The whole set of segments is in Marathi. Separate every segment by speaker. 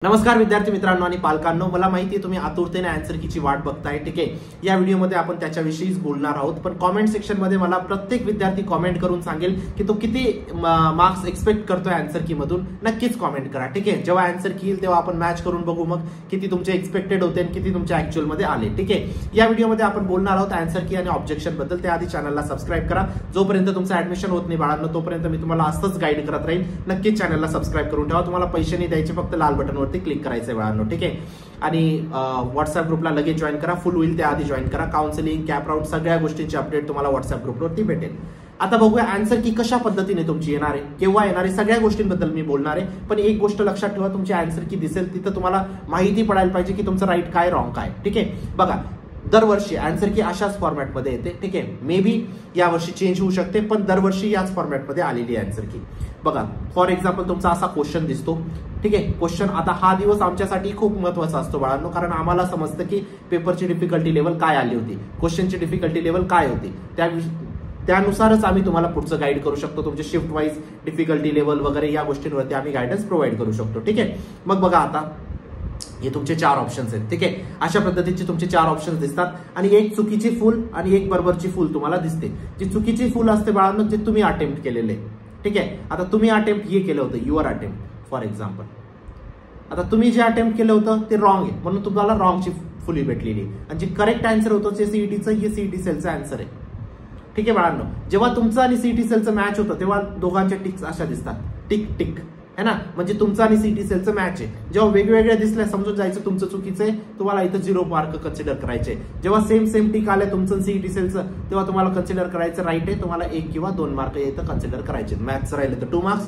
Speaker 1: नमस्कार विद्यार्थी मित्रांनो आणि पालकांनो, मला माहिती आहे तुम्ही आतुरतेने आन्सर कीची वाट बघताय. ठीक आहे, या व्हिडिओमध्ये आपण त्याच्याविषयीच बोलणार आहोत. पण कॉमेंट सेक्शन मध्ये मला प्रत्येक विद्यार्थी कॉमेंट करून सांगेल की तो किती मार्क्स एक्सपेक्ट करतोय आन्सर की मधून. नक्कीच कॉमेंट करा. ठीक आहे, जेव्हा आन्सर की येईल तेव्हा आपण मॅच करून बघू मग किती तुमचे एक्सपेक्टेड होते आणि किती तुमच्या ऍक्च्युअल मध्ये आले. ठीक आहे, या व्हिडिओमध्ये आपण बोलणार आहोत आन्सर की आणि ऑब्जेक्शन बद्दल. त्याआधी चॅनलला सबस्क्राईब करा. जोपर्यंत तुमचं ऍडमिशन होत नाही बाळांनो, तोपर्यंत मी तुम्हाला असंच गाईड करत राहील. नक्कीच चॅनलला सबस्क्राईब करून ठेवा. तुम्हाला पैसे नाही द्यायचे, फक्त लाल बटनवरती क्लिक करायचं. ठीक आहे, आणि व्हॉट्सअप ग्रुपला लगेच जॉईन करा. फुल होईल त्याआधी जॉईन करा. काउन्सिलिंग, कॅप राऊंड सगळ्या गोष्टींची अपडेट तुम्हाला व्हॉट्सअप ग्रुपवरती भेटेल. आता बघूया आन्सर की कशा पद्धतीने तुमची येणार आहे, केव्हा येणार आहे, सगळ्या गोष्टींबद्दल मी बोलणार आहे. पण एक गोष्ट लक्षात ठेवा, तुमची आन्सर की दिसेल तिथं तुम्हाला माहिती पडायला पाहिजे की तुमचं राईट काय रॉंग काय. ठीक आहे, बघा दरवर्षी आन्सर की अशाच फॉर्मॅटमध्ये येते. ठीक आहे, मे बी यावर्षी चेंज होऊ शकते, पण दरवर्षी याच फॉर्मॅटमध्ये आलेली आन्सर की. बघा फॉर एक्झाम्पल तुमचा असा क्वेश्चन दिसतो. ठीक आहे, क्वेश्चन आता हा दिवस आमच्यासाठी खूप महत्वाचा असतो बाळांनो, कारण आम्हाला समजतं की पेपरची डिफिकल्टी लेवल काय आली होती, क्वेश्चनची डिफिकल्टी लेवल काय होती. त्यानुसारच आम्ही तुम्हाला पुढचं गाईड करू शकतो. तुमचे शिफ्ट वाईज डिफिकल्टी लेवल वगैरे या गोष्टींवरती आम्ही गायडन्स प्रोव्हाइड करू शकतो. ठीक आहे, मग बघा आता हे तुमचे 4 ऑप्शन्स आहेत. ठीक आहे, अशा पद्धतीचे तुमचे 4 ऑप्शन्स दिसतात आणि एक चुकीची फुल आणि एक बरोबरची फुल तुम्हाला दिसते. जी चुकीची फुल असते बाळांनो ते तुम्ही अटेम्प्ट केलेले. ठीक आहे, आता तुम्ही अटेम्प्ट हे केलं होतं, युअर अटेम्प्ट फॉर एक्झाम्पल. आता तुम्ही जे अटेम्प्ट केलं होतं ते रॉंग आहे, म्हणून तुम्हाला रॉंगची फुली भेटलेली. आणि जे करेक्ट आन्सर होतं ते सीईटीचं, हे सीईटी सेलचं आन्सर आहे. ठीक आहे बाळांनो, जेव्हा तुमचं आणि सीईटी सेलचं मॅच होतं तेव्हा दोघांच्या टिक्स अशा दिसतात, टिक टिक है ना, म्हणजे तुमचं आणि सीईटी सेलचं मॅच आहे. जेव्हा वेगवेगळ्या दिसल्या समजून जायचं तुमचं चुकीचं आहे, तुम्हाला इथं 0 मार्क कन्सिडर करायचे. जेव्हा सेम टिक आले तुमचं सीईटी सेलचं, तेव्हा तुम्हाला कन्सिडर करायचं राईट आहे, तुम्हाला 1 किंवा 2 मार्क इथं कन्सिडर करायचे. मॅथ्स राहिले तर 2 मार्क्स,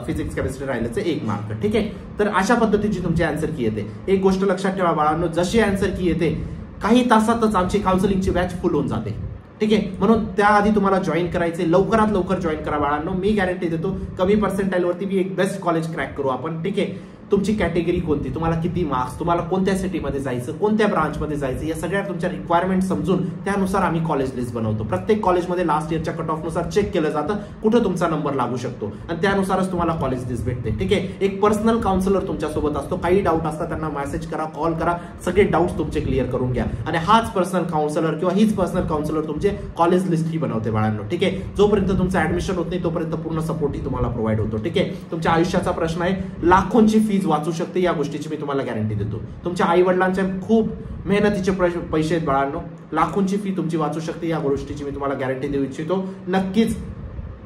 Speaker 1: फिजिक्स केमिस्ट्री राहिल्याचं 1 मार्क. ठीक आहे, तर अशा पद्धतीची तुमची आन्सर की येते. एक गोष्ट लक्षात ठेवा बाळांनो, जशी आन्सर की येते काही तासातच आमची काउन्सिलिंगची बॅच फुल होऊन जाते. ठीक आहे, म्हणून त्याआधी तुम्हाला जॉईन करायचे, लवकरात लवकर जॉईन करा बाळांनो. मी गॅरंटी देतो कमी पर्सेंटाईल वरती मी एक बेस्ट कॉलेज क्रॅक करू आपण. ठीक आहे, तुमची कॅटेगरी कोणती, तुम्हाला किती मार्क्स, तुम्हाला कोणत्या सिटीमध्ये जायचं, कोणत्या ब्रांचमध्ये जायचं, या सगळ्या तुमच्या रिक्वायरमेंट समजून त्यानुसार आम्ही कॉलेज लिस्ट बनवतो. प्रत्येक कॉलेजमध्ये लास्ट इयरच्या कट ऑफ नुसार चेक केलं जातं कुठं तुमचा नंबर लागू शकतो आणि त्यानुसारच तुम्हाला कॉलेज लिस्ट भेटते. ठीक आहे, एक पर्सनल काउन्सिलर तुमच्यासोबत असतो. काही डाऊट असतात त्यांना मेसेज करा, कॉल करा, सगळे डाऊट्स तुमचे क्लिअर करून घ्या. आणि हाच पर्सनल काउन्सिलर किंवा हीच पर्सनल काउन्सिलर तुमचे कॉलेज लिस्ट ही बनवते बाळांनो. ठीक आहे, जोपर्यंत तुमचं ऍडमिशन होत नाही तोपर्यंत पूर्ण सपोर्ट ही तुम्हाला प्रोव्हाइड होतो. ठीक आहे, तुमच्या आयुष्याचा प्रश्न आहे, लाखोंची फीज वाचू शकते या गोष्टीची मी तुम्हाला गॅरंटी देतो. तुमच्या आई वडिलांचे खूप मेहनतीचे पैसे आहेत बाळांनो, लाखोंची फी तुमची वाचू शकते या गोष्टीची मी तुम्हाला गॅरंटी देऊ इच्छितो. नक्कीच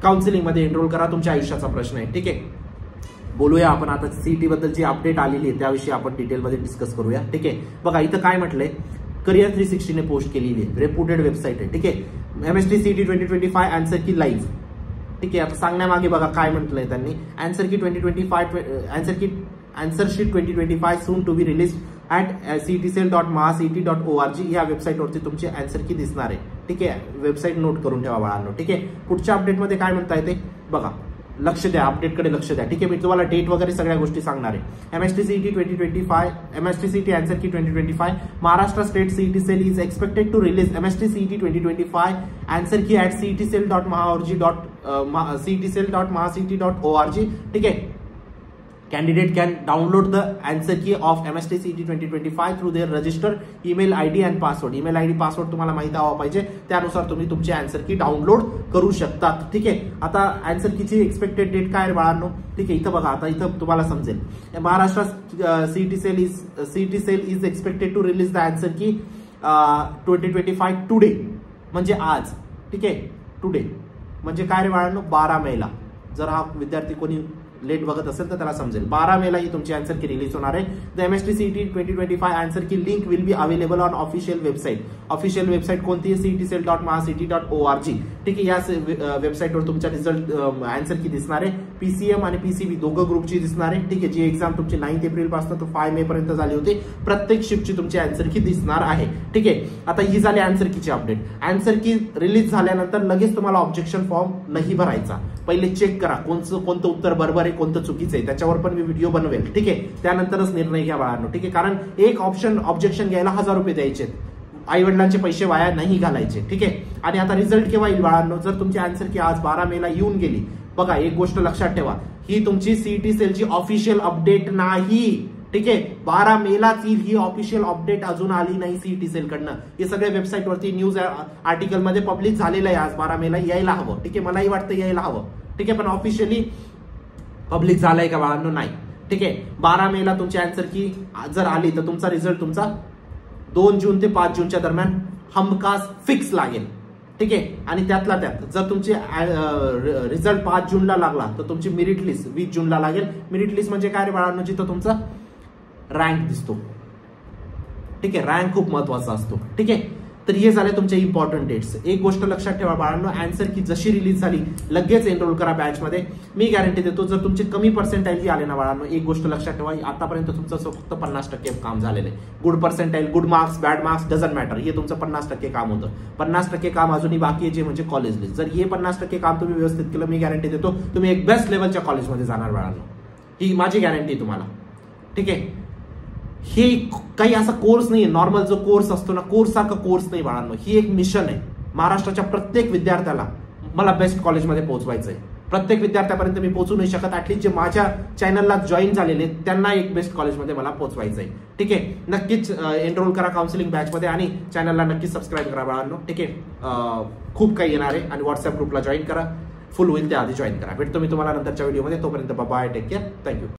Speaker 1: काउन्सिलिंग मध्ये एनरोल करा, तुमच्या आयुष्याचा प्रश्न आहे. ठीक आहे, बोलूया आपण आता सीईटी बद्दल जी अपडेट आलेली आहे त्याविषयी आपण डिटेलमध्ये डिस्कस करूया. ठीक आहे, बघा इथं काय म्हटलंय, करिअर 360 ने पोस्ट केलेली आहे, रेप्युटेड वेबसाईट आहे. ठीक आहे, एमएसटी सीईटी 2025 आन्सर की लाईव्ह. ठीक आहे, आता सांगण्यामागे बघा काय म्हटलंय त्यांनी, answer key 2025 answer sheet 2025 soon to be release at cetcell.mahacet.org या वेबसाईटवरती तुमची आन्सर की दिसणार आहे. ठीक आहे, वेबसाईट नोट करून ठेवा बाळांनो. ठीक आहे, पुढच्या अपडेटमध्ये काय म्हणता येते बघा, लक्ष द्या, अपडेटकडे लक्ष द्या. ठीक आहे, मी तुम्हाला डेट वगैरे सगळ्या गोष्टी सांगणार आहे. MST CET 2025, MST CET answer key 2025, Maharashtra state CET cell is expected to release MST CET 2025 answer key at cetcell.mahacet.org. ठीक आहे, candidate can download the answer key of MST CET 2025 through their registered email ID and password. Email ID password तुम्हाला माहिती हवा पाहिजे, त्यानुसार तुम्ही तुमची आन्सर की डाउनलोड करू शकतात. ठीक आहे, आता आन्सर कीची एक्सपेक्टेड डेट काय आहे बाळांनो. ठीक आहे, इथं बघा, आता इथं तुम्हाला समजेल, Maharashtra CET cell is expected to release the answer key 2025 today, म्हणजे आज. ठीक आहे, टुडे म्हणजे काय रे बाळांनो, 12 मेला. जर हा विद्यार्थी कोणी लेट बघत असेल तर त्याला समजेल, 12 मेला ही तुमची आन्सर की रिलीज होणार आहे. द एमएसटी सीईटी 2025 आन्सर की link will be available on official website. Official website कोणती आहे, cetcell.mahacet.org. ठीक आहे, या वेबसाईटवर तुमचा रिझल्ट आन्सर की दिसणार आहे. पीसीएम आणि पीसीबी दोघं ग्रुपची दिसणार आहे. ठीक आहे, जी एक्झाम तुमची 9 एप्रिल पासून तर 5 मे पर्यंत झाली होती, प्रत्येक शिफ्टची तुमची आन्सर की दिसणार आहे. ठीक आहे, आता ही झाली आन्सर कीची अपडेट. आन्सर की रिलीज झाल्यानंतर लगेच तुम्हाला ऑब्जेक्शन फॉर्म नाही भरायचा, पहिले चेक करा कोणतं उत्तर बरोबर आहे कोणतं चुकीचं आहे, त्याच्यावर पण मी व्हिडिओ बनवेल. ठीक आहे, त्यानंतरच निर्णय घ्या बाळांनो. ठीक आहे, कारण एक ऑब्जेक्शन घ्यायला 1000 रुपये द्यायचे, आई वडिलांचे पैसे वाया नाही घालायचे. ठीक आहे, आणि आता रिझल्ट केव्हा येईल बाळांनो, जर तुमची आन्सर की आज 12 मेला येऊन गेली, बघा एक गोष्ट लक्षात ठेवा, ही तुमची सीईटी सेलची ऑफिशियल अपडेट नाही. ठीक आहे. 12 मेलाच येईल, ही ऑफिशियल अपडेट अजून आली नाही सीईटी सेल कडनं. हे सगळे वेबसाईट वरती न्यूज आर्टिकल मध्ये पब्लिश झालेलं आहे. आज 12 मेला यायला हवं, ठीक आहे. मलाही वाटतं यायला हवं, ठीक आहे. पण ऑफिशियली पब्लिक झालंय का बाळांनो? नाही, ठीक आहे. 12 मेला तुमची आन्सर की जर आली तर तुमचा रिझल्ट तुमचा 2 जून ते 5 जूनच्या दरम्यान हमखास फिक्स लागेल, ठीक आहे. आणि त्यातला त्यात जर तुमचे रिझल्ट 5 जूनला लागला तर तुमची मेरिट लिस्ट 20 जूनला लागेल. मेरिट लिस्ट म्हणजे काय रे बाळांनो? जिथं तुमचा रँक दिसतो, ठीक आहे. रँक खूप महत्वाचा असतो, ठीक आहे. तर हे झाले तुमचे इम्पॉर्टंट डेट्स. एक गोष्ट लक्षात ठेवा बाळांनो, आन्सर की जशी रिलीज झाली लगेच एनरोल करा बॅच मध्ये. मी गॅरंटी देतो जर तुमचे कमी पर्सेंटाईल आले ना बाळांनो, एक गोष्ट लक्षात ठेवा, आतापर्यंत तुमचं फक्त 50% काम झालेलं आहे. Good percentile, good marks, bad marks doesn't matter, हे तुमचं 50% काम होतं. 50% काम अजूनही बाकी आहे, जे म्हणजे कॉलेज लिस्ट. जर हे 50% काम तुम्ही व्यवस्थित केलं, मी गॅरंटी देतो तुम्ही एक बेस्ट लेवलच्या कॉलेजमध्ये जाणार बाळांनो. ही माझी गॅरंटी तुम्हाला, ठीक आहे. हे काही असा कोर्स नाही, नॉर्मल जो कोर्स असतो ना, कोर्स सारखा कोर्स नाही बाळांनो. ही एक मिशन आहे महाराष्ट्राच्या प्रत्येक विद्यार्थ्याला. मला बेस्ट कॉलेजमध्ये पोहोचवायचंय. प्रत्येक विद्यार्थ्यापर्यंत मी पोहोचू नाही शकत, ऍटलीस्ट जे माझ्या चॅनलला जॉईन झालेले त्यांना एक बेस्ट कॉलेजमध्ये मला पोहोचवायचंय, ठीक आहे. नक्कीच एनरोल करा काउन्सिलिंग बॅचमध्ये आणि चॅनलला नक्कीच सबस्क्राईब करा बाळांनो, ठीक आहे. खूप काही येणार आहे आणि व्हॉट्सअप ग्रुपला जॉईन करा, फुल होईल त्याआधी जॉईन करा. भेटतो मी तुम्हाला नंतरच्या व्हिडिओमध्ये. तोपर्यंत बाय, टेक केअर, थँक्यू.